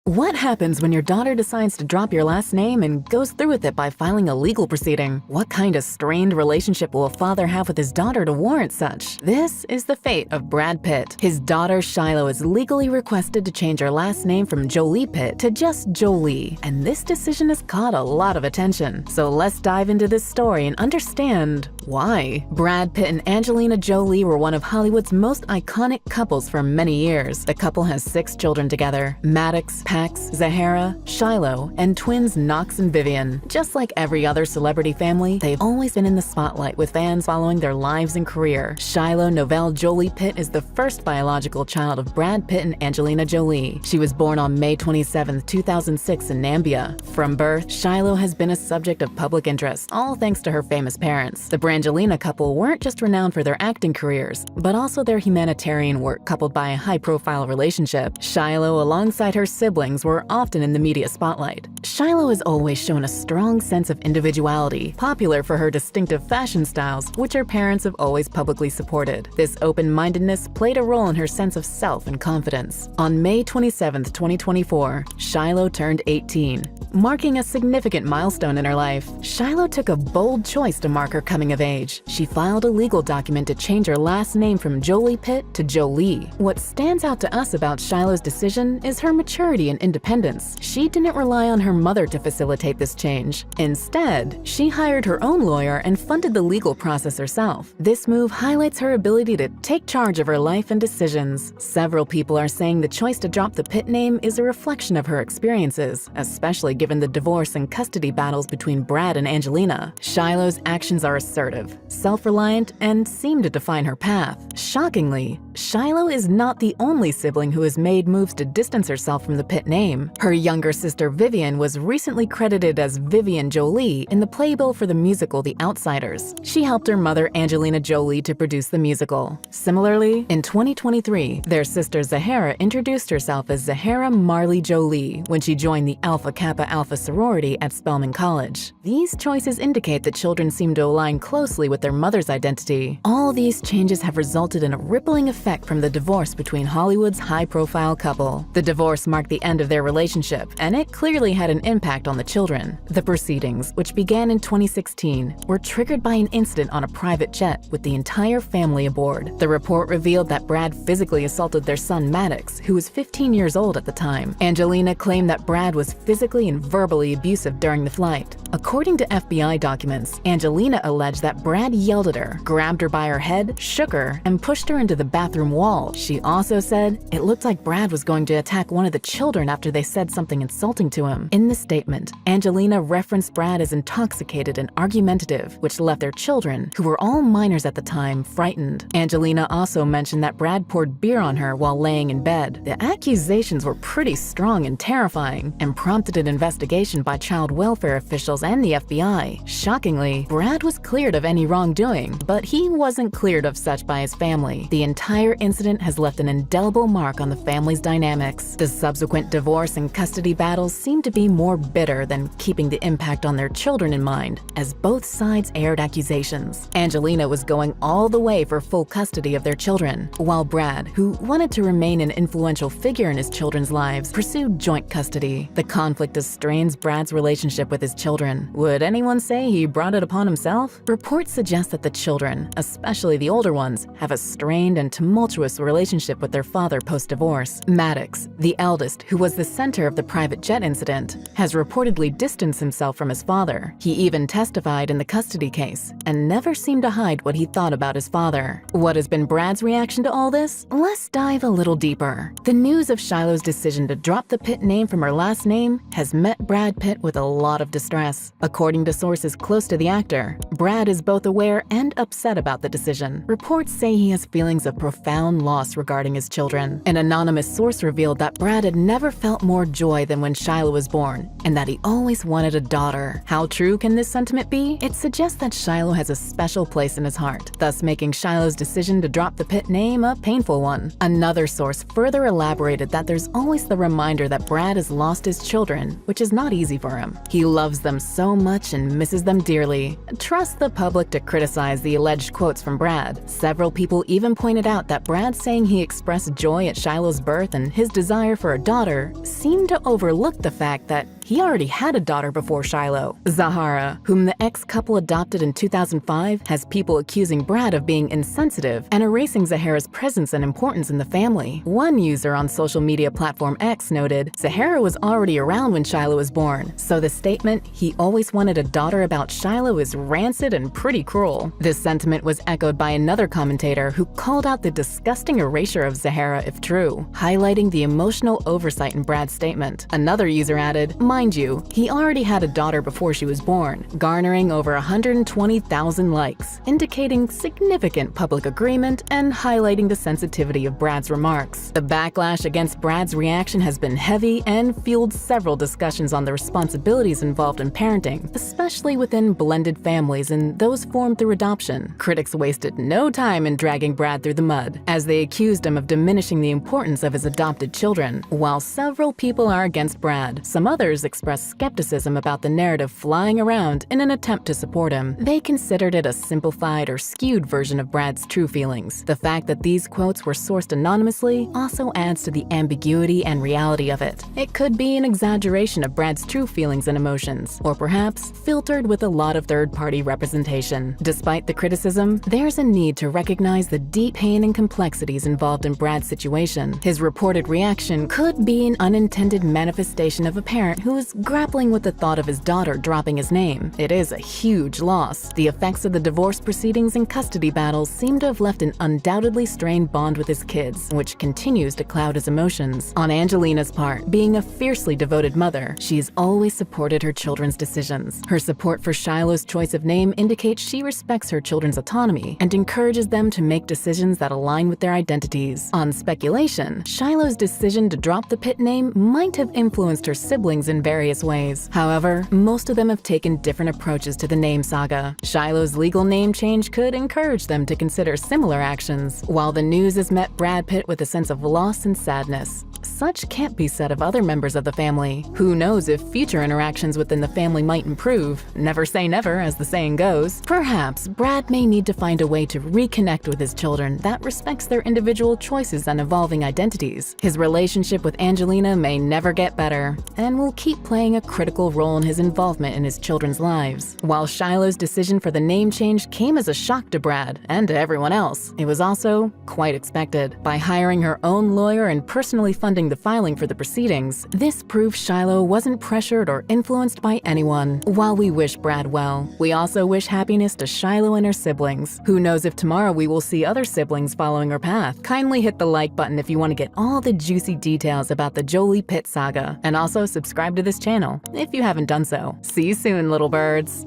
What happens when your daughter decides to drop your last name and goes through with it by filing a legal proceeding? What kind of strained relationship will a father have with his daughter to warrant such? This is the fate of Brad Pitt. His daughter Shiloh is legally requested to change her last name from Jolie Pitt to just Jolie, and this decision has caught a lot of attention. So let's dive into this story and understand why. Brad Pitt and Angelina Jolie were one of Hollywood's most iconic couples for many years. The couple has 6 children together: Maddox, Pax, Zahara, Shiloh, and twins Knox and Vivian. Just like every other celebrity family, they've always been in the spotlight, with fans following their lives and career. Shiloh Novelle Jolie Pitt is the first biological child of Brad Pitt and Angelina Jolie. She was born on May 27, 2006 in Nambia. From birth, Shiloh has been a subject of public interest, all thanks to her famous parents. The Brangelina couple weren't just renowned for their acting careers, but also their humanitarian work coupled by a high-profile relationship. Shiloh, alongside her siblings, were often in the media spotlight. Shiloh has always shown a strong sense of individuality, popular for her distinctive fashion styles, which her parents have always publicly supported. This open-mindedness played a role in her sense of self and confidence. On May 27, 2024, Shiloh turned 18. Marking a significant milestone in her life, Shiloh took a bold choice to mark her coming of age. She filed a legal document to change her last name from Jolie Pitt to Jolie. What stands out to us about Shiloh's decision is her maturity and independence. She didn't rely on her mother to facilitate this change. Instead, she hired her own lawyer and funded the legal process herself. This move highlights her ability to take charge of her life and decisions. Several people are saying the choice to drop the Pitt name is a reflection of her experiences, especially given the divorce and custody battles between Brad and Angelina. Shiloh's actions are assertive, self-reliant, and seem to define her path. Shockingly, Shiloh is not the only sibling who has made moves to distance herself from the Pitt name. Her younger sister Vivian was recently credited as Vivian Jolie in the playbill for the musical The Outsiders. She helped her mother Angelina Jolie to produce the musical. Similarly, in 2023, their sister Zahara introduced herself as Zahara Marley Jolie when she joined the Alpha Kappa Alpha sorority at Spelman College. These choices indicate that children seem to align closely with their mother's identity. All these changes have resulted in a rippling effect from the divorce between Hollywood's high-profile couple. The divorce marked the end of their relationship, and it clearly had an impact on the children. The proceedings, which began in 2016, were triggered by an incident on a private jet with the entire family aboard. The report revealed that Brad physically assaulted their son Maddox, who was 15 years old at the time. Angelina claimed that Brad was physically and verbally abusive during the flight. According to FBI documents, Angelina alleged that Brad yelled at her, grabbed her by her head, shook her, and pushed her into the bathroom wall. She also said it looked like Brad was going to attack one of the children after they said something insulting to him. In the statement, Angelina referenced Brad as intoxicated and argumentative, which left their children, who were all minors at the time, frightened. Angelina also mentioned that Brad poured beer on her while laying in bed. The accusations were pretty strong and terrifying, and prompted an investigation by child welfare officials and the FBI. Shockingly, Brad was cleared of any wrongdoing, but he wasn't cleared of such by his family. The entire incident has left an indelible mark on the family's dynamics. The subsequent divorce and custody battles seem to be more bitter than keeping the impact on their children in mind, as both sides aired accusations. Angelina was going all the way for full custody of their children, while Brad, who wanted to remain an influential figure in his children's lives, pursued joint custody. The conflict strains Brad's relationship with his children. Would anyone say he brought it upon himself? Reports suggest that the children, especially the older ones, have a strained and tumultuous relationship with their father post-divorce. Maddox, the eldest, who was the center of the private jet incident, has reportedly distanced himself from his father. He even testified in the custody case and never seemed to hide what he thought about his father. What has been Brad's reaction to all this? Let's dive a little deeper. The news of Shiloh's decision to drop the Pitt name from her last name has met Brad Pitt with a lot of distress. According to sources close to the actor, Brad is both aware and upset about the decision. Reports say he has feelings of profound loss regarding his children. An anonymous source revealed that Brad had never felt more joy than when Shiloh was born, and that he always wanted a daughter. How true can this sentiment be? It suggests that Shiloh has a special place in his heart, thus making Shiloh's decision to drop the Pitt name a painful one. Another source further elaborated that there's always the reminder that Brad has lost his children, which is not easy for him. He loves them so much and misses them dearly. Trust the public to criticize the alleged quotes from Brad. Several people even pointed out that Brad saying he expressed joy at Shiloh's birth and his desire for a daughter seemed to overlook the fact that he already had a daughter before Shiloh. Zahara, whom the ex-couple adopted in 2005, has people accusing Brad of being insensitive and erasing Zahara's presence and importance in the family. One user on social media platform X noted, Zahara was already around when Shiloh was born, so the statement, "he always wanted a daughter" about Shiloh is rancid and pretty cruel. This sentiment was echoed by another commentator who called out the disgusting erasure of Zahara if true, highlighting the emotional oversight in Brad's statement. Another user added, mind you, he already had a daughter before she was born, garnering over 120,000 likes, indicating significant public agreement and highlighting the sensitivity of Brad's remarks. The backlash against Brad's reaction has been heavy and fueled several discussions on the responsibilities involved in parenting, especially within blended families and those formed through adoption. Critics wasted no time in dragging Brad through the mud, as they accused him of diminishing the importance of his adopted children. While several people are against Brad, some others expressed skepticism about the narrative flying around in an attempt to support him. They considered it a simplified or skewed version of Brad's true feelings. The fact that these quotes were sourced anonymously also adds to the ambiguity and reality of it. It could be an exaggeration of Brad's true feelings and emotions, or perhaps filtered with a lot of third-party representation. Despite the criticism, there's a need to recognize the deep pain and complexities involved in Brad's situation. His reported reaction could be an unintended manifestation of a parent who is grappling with the thought of his daughter dropping his name. It is a huge loss. The effects of the divorce proceedings and custody battles seem to have left an undoubtedly strained bond with his kids, which continues to cloud his emotions. On Angelina's part, being a fiercely devoted mother, she's always supported her children's decisions. Her support for Shiloh's choice of name indicates she respects her children's autonomy and encourages them to make decisions that align with their identities. On speculation, Shiloh's decision to drop the Pitt name might have influenced her siblings in various ways. However, most of them have taken different approaches to the name saga. Shiloh's legal name change could encourage them to consider similar actions, while the news has met Brad Pitt with a sense of loss and sadness. Such can't be said of other members of the family. Who knows if future interactions within the family might improve? Never say never, as the saying goes. Perhaps Brad may need to find a way to reconnect with his children that respects their individual choices and evolving identities. His relationship with Angelina may never get better, and will keep playing a critical role in his involvement in his children's lives. While Shiloh's decision for the name change came as a shock to Brad and to everyone else, it was also quite expected. By hiring her own lawyer and personally funding the filing for the proceedings, this proves Shiloh wasn't pressured or influenced by anyone. While we wish Brad well, we also wish happiness to Shiloh and her siblings. Who knows if tomorrow we will see other siblings following her path. Kindly hit the like button if you want to get all the juicy details about the Jolie Pitt saga, and also subscribe to this channel if you haven't done so. See you soon, little birds!